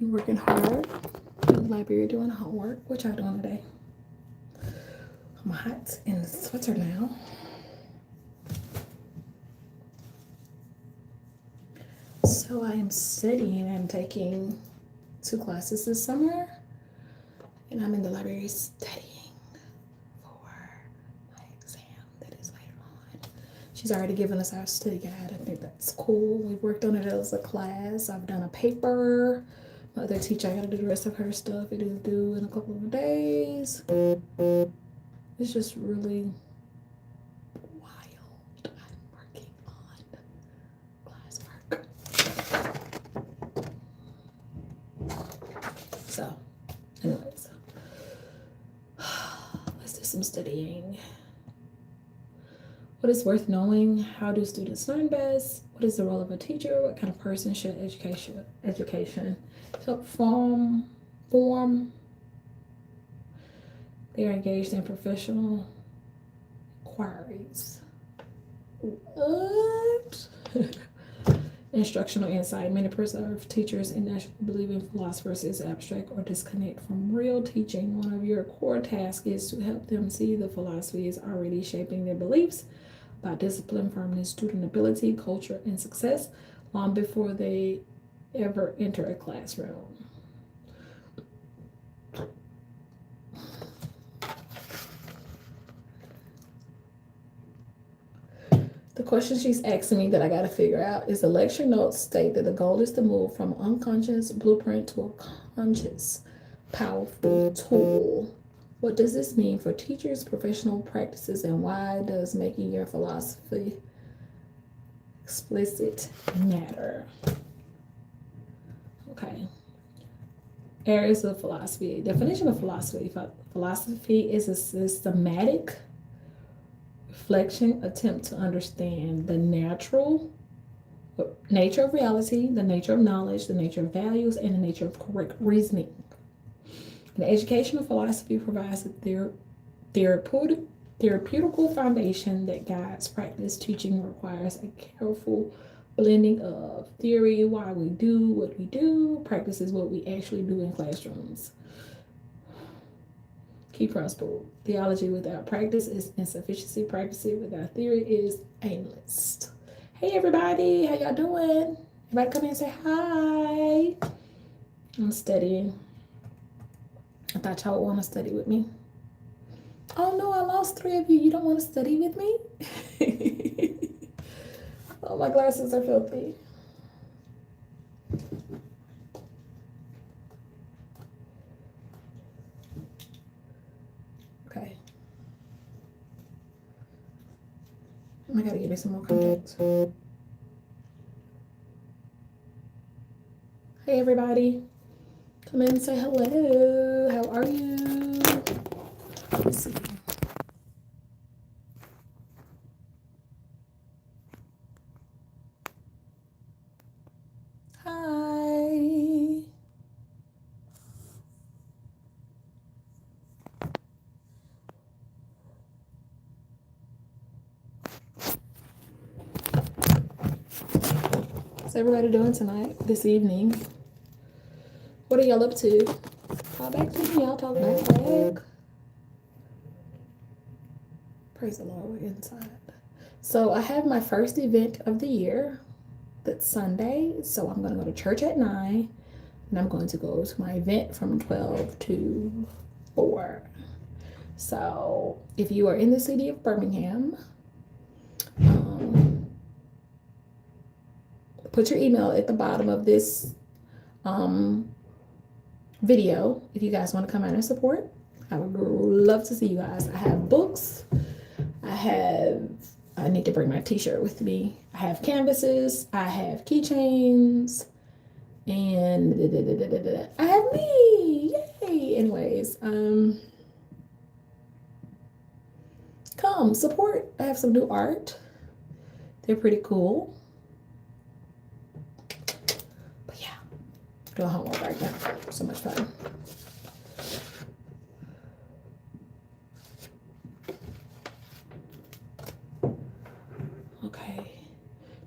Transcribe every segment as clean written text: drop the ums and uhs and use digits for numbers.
You working hard in the library doing homework. What y'all doing today? I'm hot in the sweater now. So I am studying. I'm taking 2 classes this summer, and I'm in the library studying for my exam that is later on. She's already given us our study guide. I think that's cool. We worked on it as a class. I've done a paper. My other teacher, I gotta do the rest of her stuff. It is due in a couple of days. It's just really wild. I'm working on classwork. So, anyways, let's do some studying. What is worth knowing? How do students learn best? What is the role of a teacher? What kind of person should education help form? They are engaged in professional inquiries. What? Instructional insight. Many preserve teachers and naturally believing philosophers is abstract or disconnect from real teaching. One of your core tasks is to help them see the philosophy is already shaping their beliefs about discipline, firmness, student ability, culture, and success long before they ever enter a classroom. The question she's asking me that I got to figure out is the lecture notes state that the goal is to move from unconscious blueprint to a conscious, powerful tool. What does this mean for teachers, professional practices, and why does making your philosophy explicit matter? Okay. Areas of philosophy. Definition of philosophy. Philosophy is a systematic reflection attempt to understand the nature of reality, the nature of knowledge, the nature of values, and the nature of correct reasoning. An educational philosophy provides a therapeutical foundation that guides practice. Teaching requires a careful blending of theory, why we do what we do, practice is what we actually do in classrooms. Key principle: theology without practice is insufficiency. Practice without theory is aimless. Hey everybody, how y'all doing? Everybody come in and say hi. I'm studying. I thought y'all would want to study with me. Oh no, I lost 3 of you. You don't want to study with me? Oh, my glasses are filthy. Okay. I gotta give me some more contacts. Hey everybody. Come in and say hello. How are you? Let's see. Hi. What's everybody doing tonight, this evening? What are y'all up to? Talk back to me, y'all. Talk back. Praise the Lord, we're inside. So I have my first event of the year. That's Sunday. So I'm going to go to church at 9. And I'm going to go to my event from 12 to 4. So if you are in the city of Birmingham, put your email at the bottom of this video if you guys want to come out and support. I would love to see you guys. I have books. I need to bring my t-shirt with me. I have canvases. I have keychains. And I have me. Yay. Anyways, come support. I have some new art. They're pretty cool. But yeah, doing homework right now. So much fun. Okay.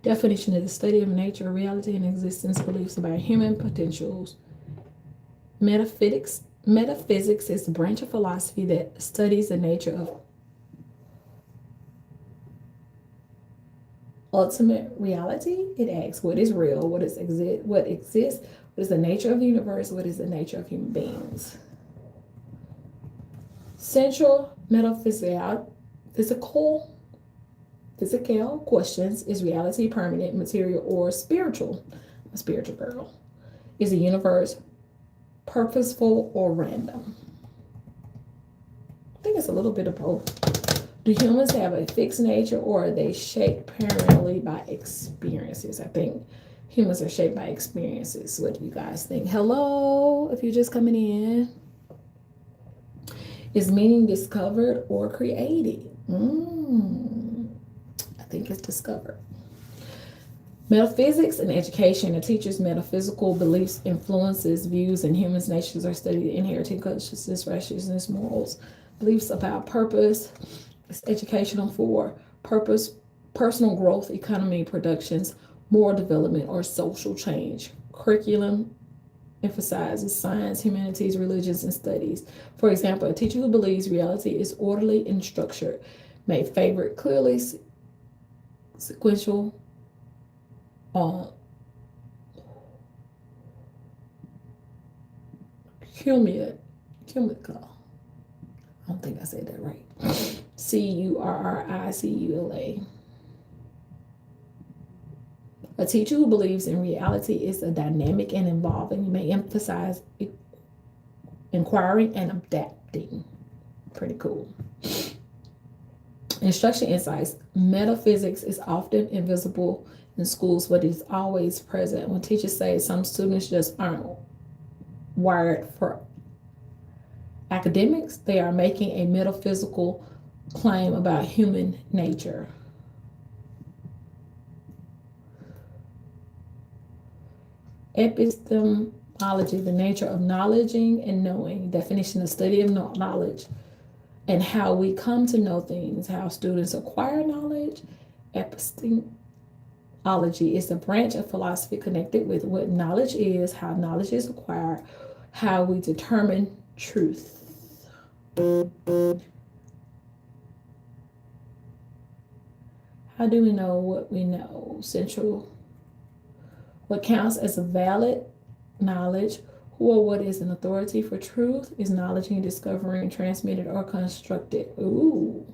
Definition is the study of nature, reality, and existence, beliefs about human potentials Metaphysics is the branch of philosophy that studies the nature of ultimate reality. It asks what is real, what exists, what is the nature of the universe, what is the nature of human beings. Central physical questions: is reality permanent, material, or spiritual? I'm a spiritual girl. Is the universe purposeful or random? I think it's a little bit of both. Do humans have a fixed nature, or are they shaped primarily by experiences? I think humans are shaped by experiences. What do you guys think? Hello, if you're just coming in. Is meaning discovered or created? I think it's discovered. Metaphysics and education. A teacher's metaphysical beliefs, influences, views, and humans' natures are studied. Inheriting consciousness, righteousness, morals, beliefs about purpose. It's educational for purpose, personal growth, economy, productions, moral development, or social change. Curriculum emphasizes science, humanities, religions, and studies. For example, a teacher who believes reality is orderly and structured may favor clearly sequential cumulative. I don't think I said that right. Curricula. A teacher who believes in reality is a dynamic and evolving. You may emphasize inquiring and adapting. Pretty cool. Instruction insights. Metaphysics is often invisible in schools, but it's always present. When teachers say some students just aren't wired for academics, they are making a metaphysical claim about human nature. Epistemology, the nature of knowledging and knowing. Definition: the study of knowledge and how we come to know things, how students acquire knowledge. Epistemology is the branch of philosophy connected with what knowledge is, how knowledge is acquired, how we determine truth. How do we know what we know? Central. What counts as a valid knowledge? Who or what is an authority for truth? Is knowledge and discovering transmitted or constructed? Ooh.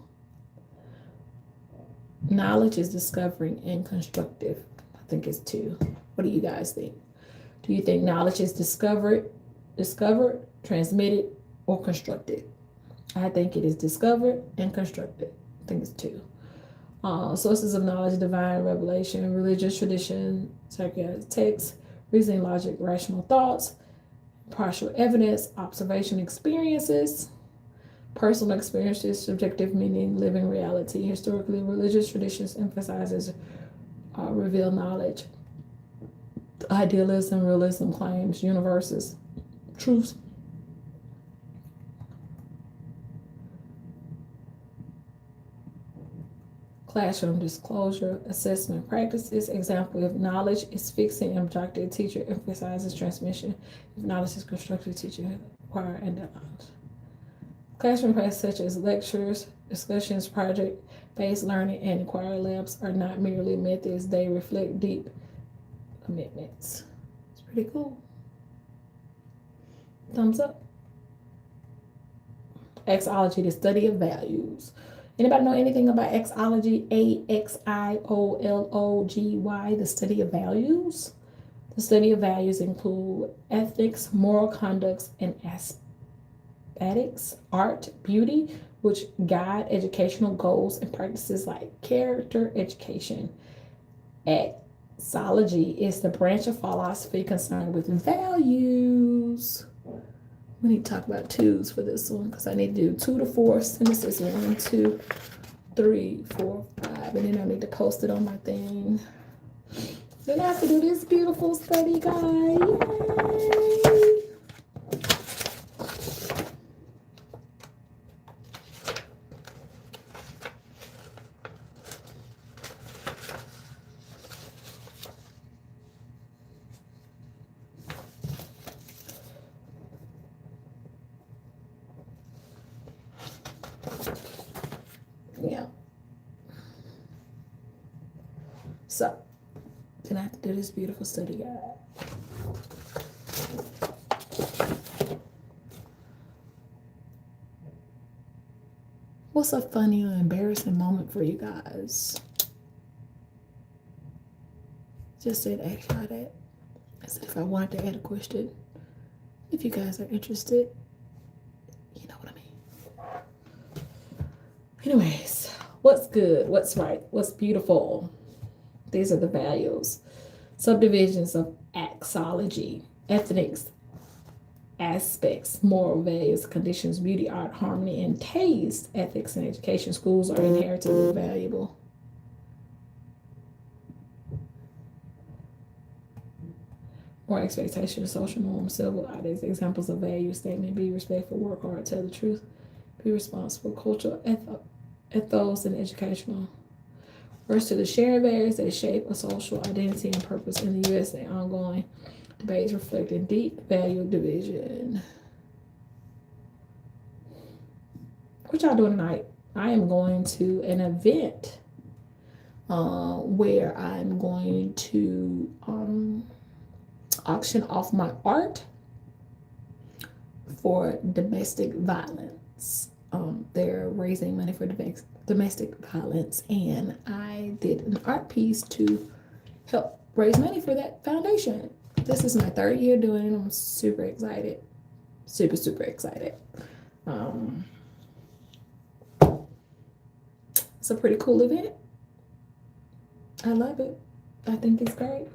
Knowledge is discovering and constructive. I think it's two. What do you guys think? Do you think knowledge is discovered, transmitted, or constructed? I think it is discovered and constructed. I think it's two. Sources of knowledge: divine revelation, religious tradition, sacred texts, reasoning, logic, rational thoughts, partial evidence, observation, experiences, personal experiences, subjective meaning, living reality. Historically, religious traditions emphasizes reveal knowledge, idealism, realism claims universes, truths. Classroom disclosure, assessment practices. Example: if knowledge is fixed and objective, teacher emphasizes transmission. If knowledge is constructive, teacher acquire and develops. Classroom practices such as lectures, discussions, project-based learning, and inquiry labs are not merely methods, they reflect deep commitments. It's pretty cool. Thumbs up. Axiology, the study of values. Anybody know anything about axiology? Axiology, the study of values. The study of values include ethics, moral conducts, and aesthetics, art, beauty, which guide educational goals and practices like character education. Axiology is the branch of philosophy concerned with values. We need to talk about twos for this one because I need to do 2 to 4 sentences. 1, 2, 3, 4, 5. And then I need to post it on my thing. Then I have to do this beautiful study guide. Yay! So, then I have to do this beautiful study guide. What's a funny or embarrassing moment for you guys? Just said ask y'all that. As if I wanted to add a question. If you guys are interested, you know what I mean. Anyways, what's good? What's right? What's beautiful? These are the values. Subdivisions of axology, ethics, aspects, moral values, conditions, beauty, art, harmony, and taste. Ethics and education. Schools are inherently valuable. More expectations, social norms, civil ideas, examples of value statement: be respectful, work hard, tell the truth, be responsible, cultural ethos, and educational. First to the shared values that shape a social identity and purpose in the U.S. and ongoing debates reflecting deep value division. What y'all doing tonight? I am going to an event where I'm going to auction off my art for domestic violence. They're raising money for domestic violence, and I did an art piece to help raise money for that foundation. This is my 3rd year doing it. I'm super excited. Super, super excited. It's a pretty cool event. I love it. I think it's great.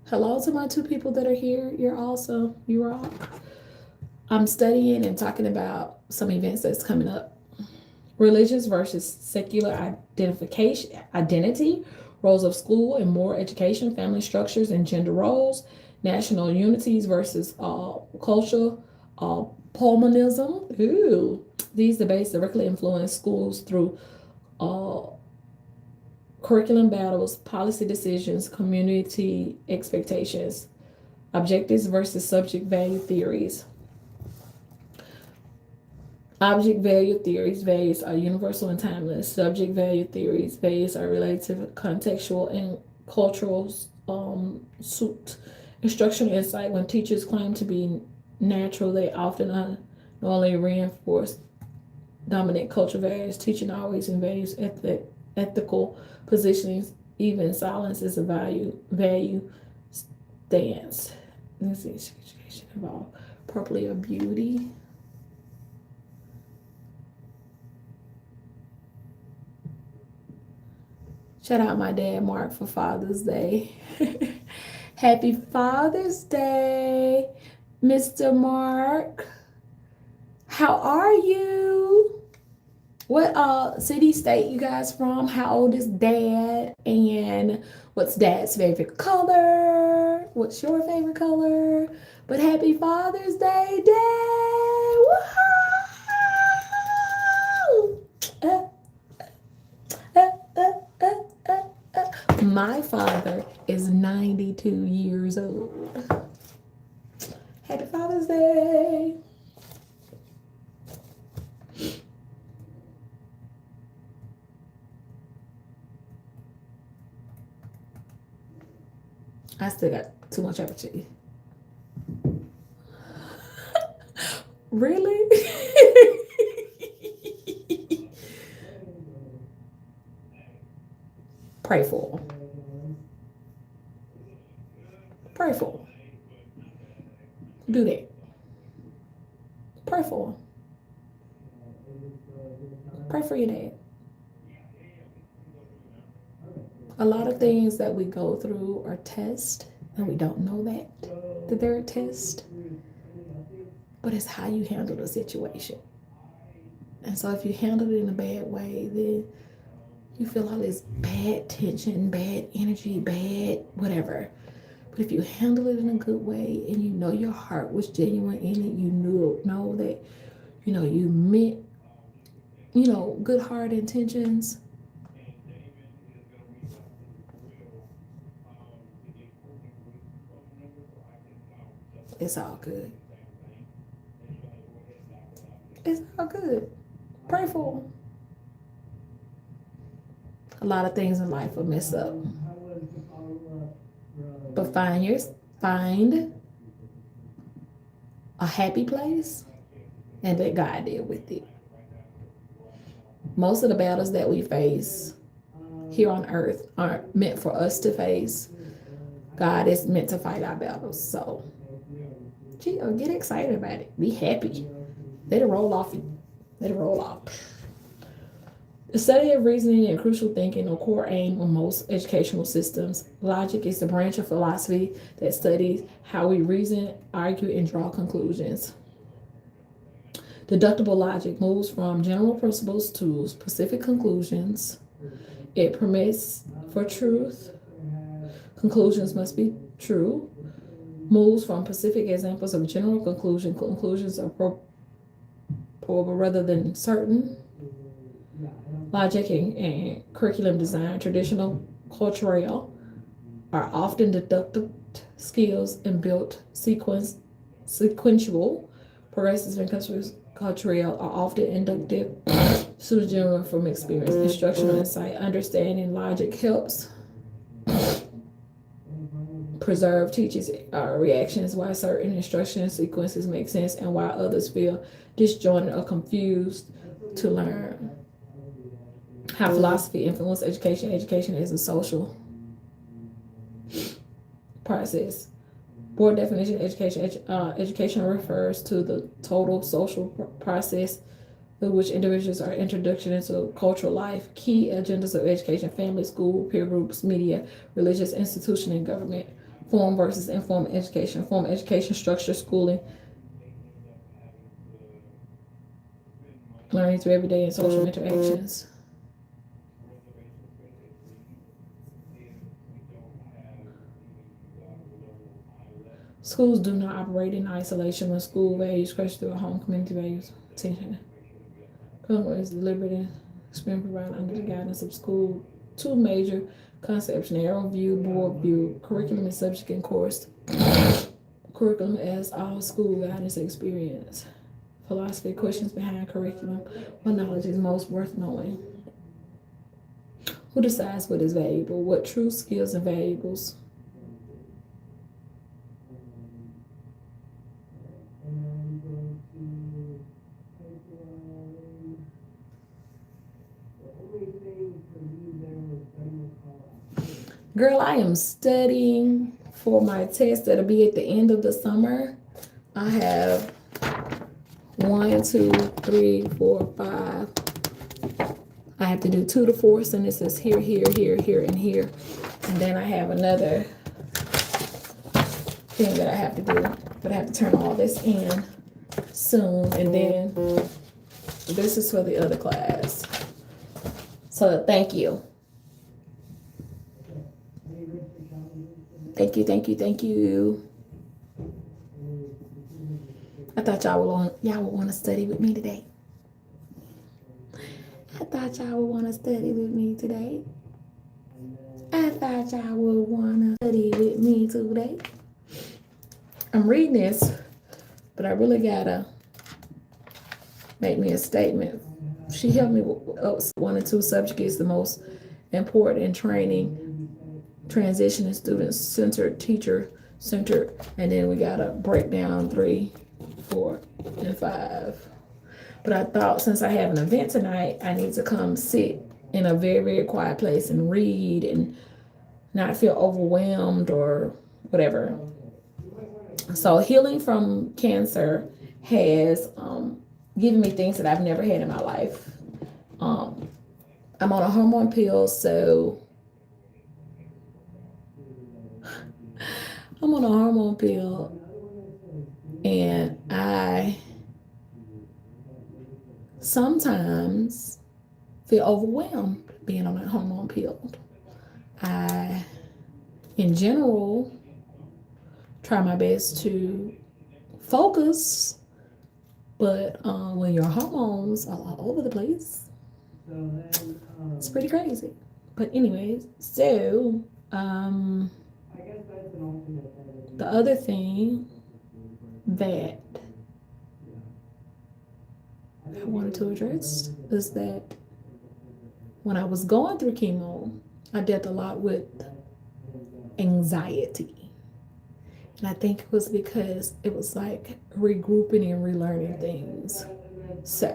Hello to my 2 people that are here. You're awesome. You rock. I'm studying and talking about some events that's coming up. Religious versus secular identity, roles of school and moral education, family structures and gender roles, national unities versus cultural Pulmonism. Ooh. These debates directly influence schools through curriculum battles, policy decisions, community expectations, objectives versus subject value theories. Object value theories, values are universal and timeless. Subject value theories, values are relative, contextual, and cultural suit. Instructional insight: when teachers claim to be natural, they often unknowingly reinforce dominant cultural values. Teaching always in values ethical positionings. Even silence is a value stance. This is education about properly or beauty. Shout out my dad, Mark, for Father's Day. Happy Father's Day, Mr. Mark. How are you? What city, state you guys from? How old is Dad? And what's Dad's favorite color? What's your favorite color? But happy Father's Day, Dad! Woo-hoo! My father is 92 years old. Happy Father's Day. I still got too much appetite. Really? Pray for them. Pray for them. Do that. Pray for them. Pray for your dad. A lot of things that we go through are tests, and we don't know that they're a test. But it's how you handle the situation. And so if you handle it in a bad way, then you feel all this bad tension, bad energy, bad whatever. But if you handle it in a good way and you know your heart was genuine in it, you know that, you meant, good heart intentions. It's all good. It's all good. Pray for them. A lot of things in life will mess up. But find a happy place and let God deal with it. Most of the battles that we face here on earth aren't meant for us to face. God is meant to fight our battles. So get excited about it. Be happy. Let it roll off. Let it roll off. The study of reasoning and crucial thinking are core aim of most educational systems. Logic is the branch of philosophy that studies how we reason, argue, and draw conclusions. Deductible logic moves from general principles to specific conclusions. It permits for truth. Conclusions must be true. Moves from specific examples of general conclusions are probable rather than certain. Logic and curriculum design, traditional cultural, are often deductive skills and built sequential. Progressive and cultural are often inductive, general from experience. Instructional insight, understanding logic helps preserve teachers' reactions, why certain instruction sequences make sense and why others feel disjointed or confused to learn. How philosophy influences education. Education is a social process. Broad definition of education. Education refers to the total social process in which individuals are introduction into cultural life. Key agendas of education: family, school, peer groups, media, religious institution, and government. Form versus informal education. Formal education, structure, schooling, learning through everyday and social interactions. Schools do not operate in isolation. When school values crush through a home, community values attention. Curriculum is delivered and experience provided under the guidance of school. Two major concepts: narrow view, broad view. Curriculum is subject and course. Curriculum as all school guidance experience. Philosophy, questions behind curriculum. What knowledge is most worth knowing? Who decides what is valuable? What true skills and valuables? Girl, I am studying for my test that'll be at the end of the summer. I have 1, 2, 3, 4, 5. I have to do 2 to 4 sentences here, here, here, here, and here. And then I have another thing that I have to do. But I have to turn all this in soon. And then this is for the other class. So thank you. Thank you, thank you, thank you. I thought y'all would want to study with me today. I thought y'all would want to study with me today. I'm reading this, but I really gotta make me a statement. She helped me with 1 and 2 subjects, the most important in training. Transitioning, student-centered, teacher-centered, and then we gotta break down 3, 4, and 5. But I thought since I have an event tonight, I need to come sit in a very, very quiet place and read and not feel overwhelmed or whatever. So healing from cancer has given me things that I've never had in my life. I'm on a hormone pill, so I'm on a hormone pill, and I sometimes feel overwhelmed being on a hormone pill. I, in general, try my best to focus, but when your hormones are all over the place, it's pretty crazy. But anyways, so the other thing that I wanted to address is that when I was going through chemo, I dealt a lot with anxiety. And I think it was because it was like regrouping and relearning things. So,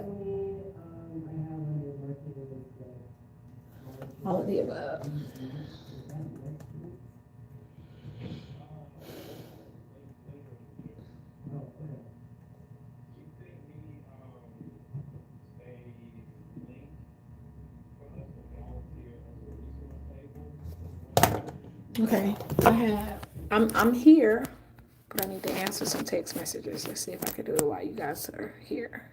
all of the above. Okay, I'm here, but I need to answer some text messages. Let's see if I can do it while you guys are here.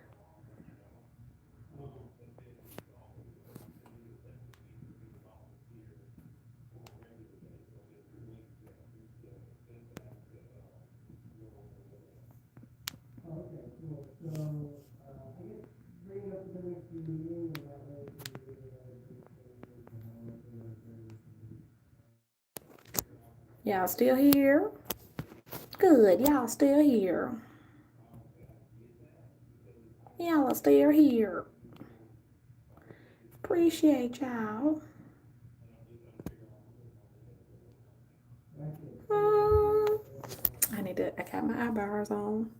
Y'all still here? Good, y'all still here. Y'all are still here. Appreciate y'all. Mm, I got my eyebrows on.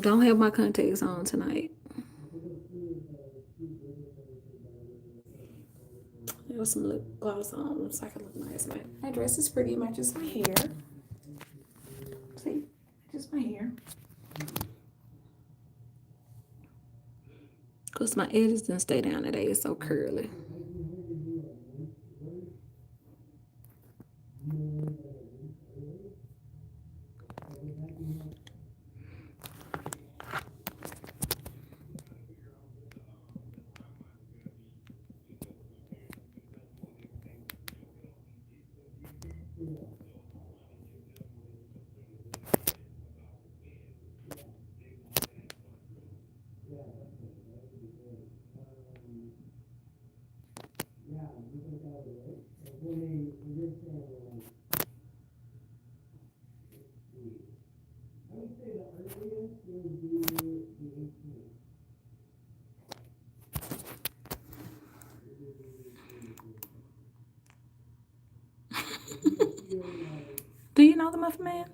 Don't have my contacts on tonight. There was some lip gloss on so I can look nice. My dress is pretty, matches my hair. See, just my hair. Cause my edges didn't stay down today. It's so curly. Do you know the Muffin Man?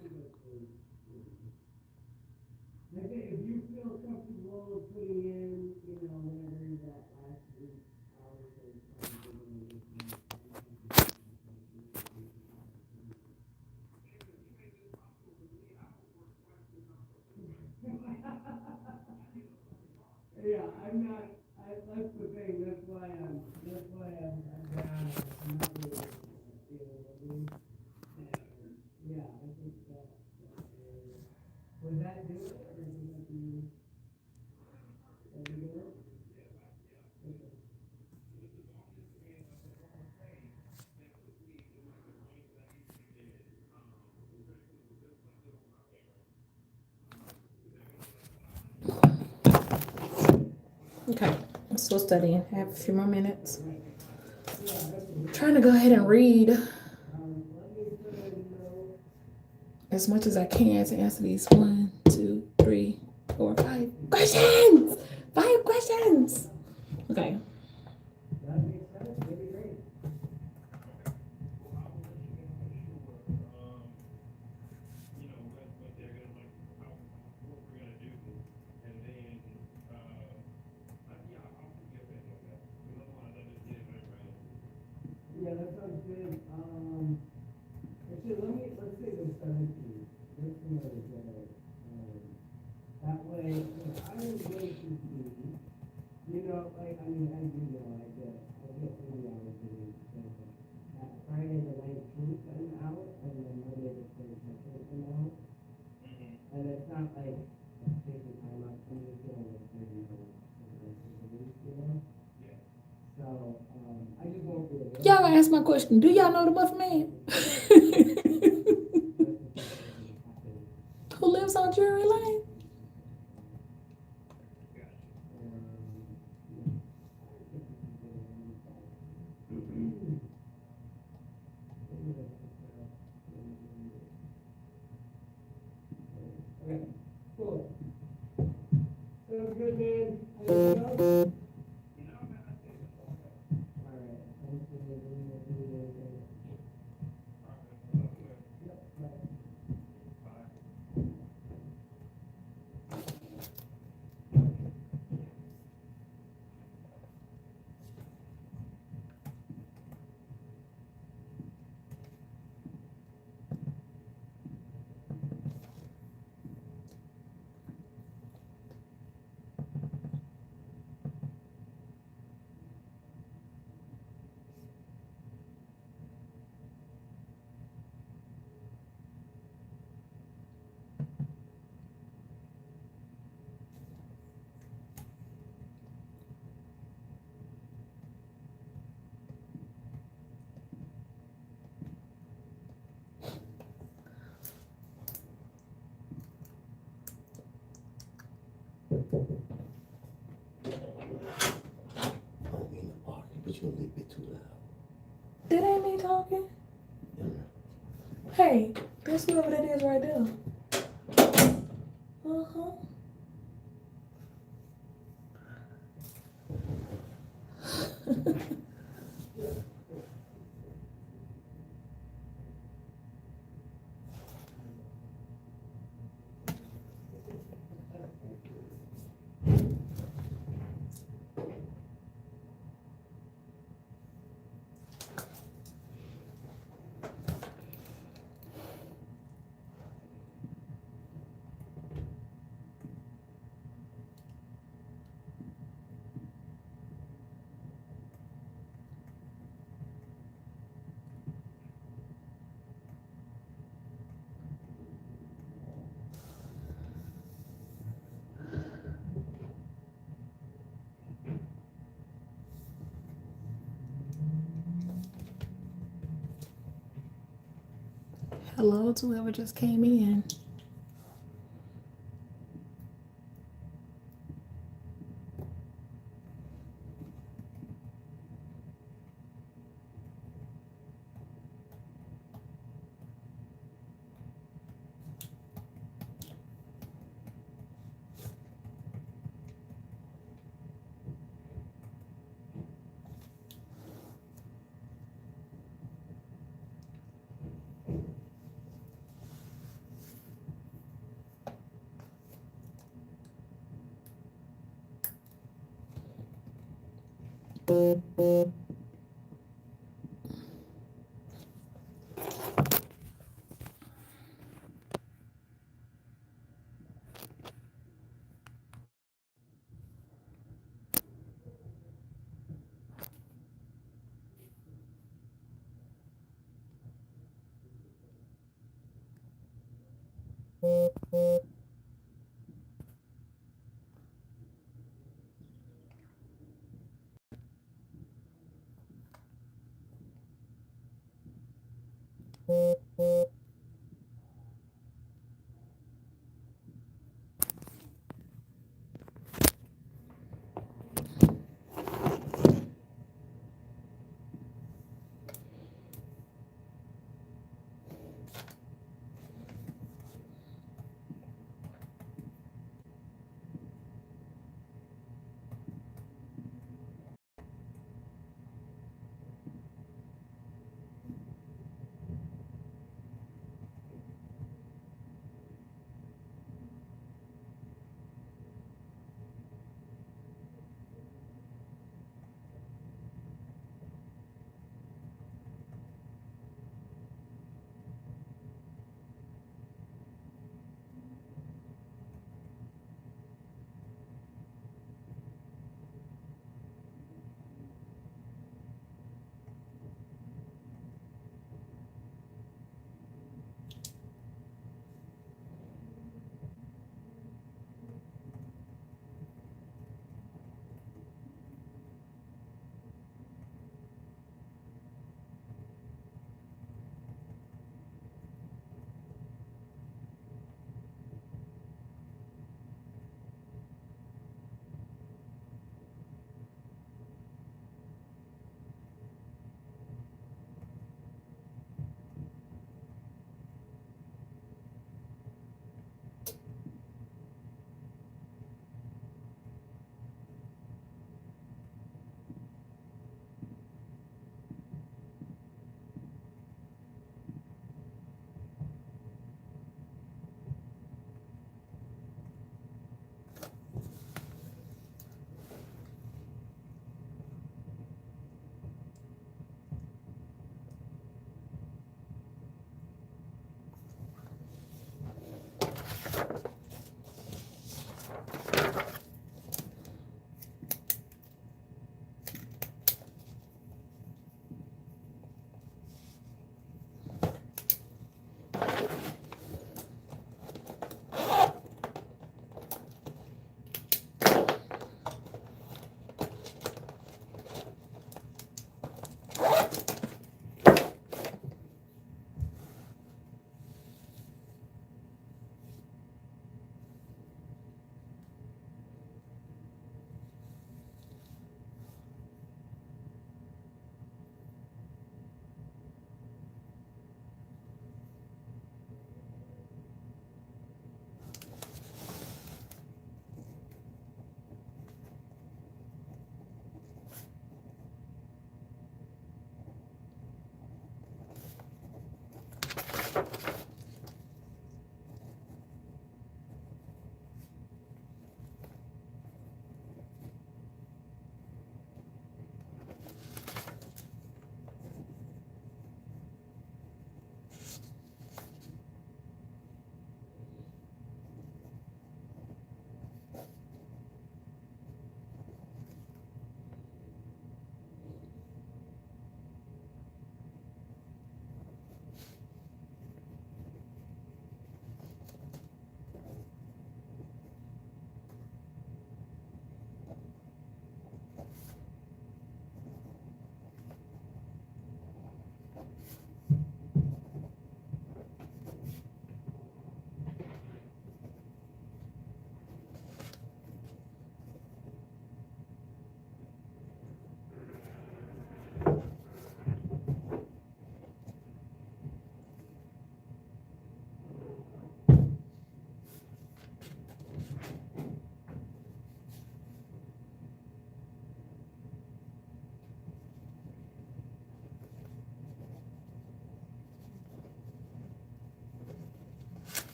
Okay, I'm still studying. I have a few more minutes. I'm trying to go ahead and read as much as I can to answer these 1, 2, 3, 4, 5 questions. 5 questions. Okay. Y'all ask my question. Do y'all know the Muffin Man? Who lives on Drury Lane? But you're a little bit too loud. That ain't me talking. Yeah. Hey, that's whoever that is right there. Uh-huh. Hello to whoever just came in.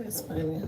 That's funny.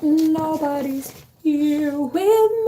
Nobody's here with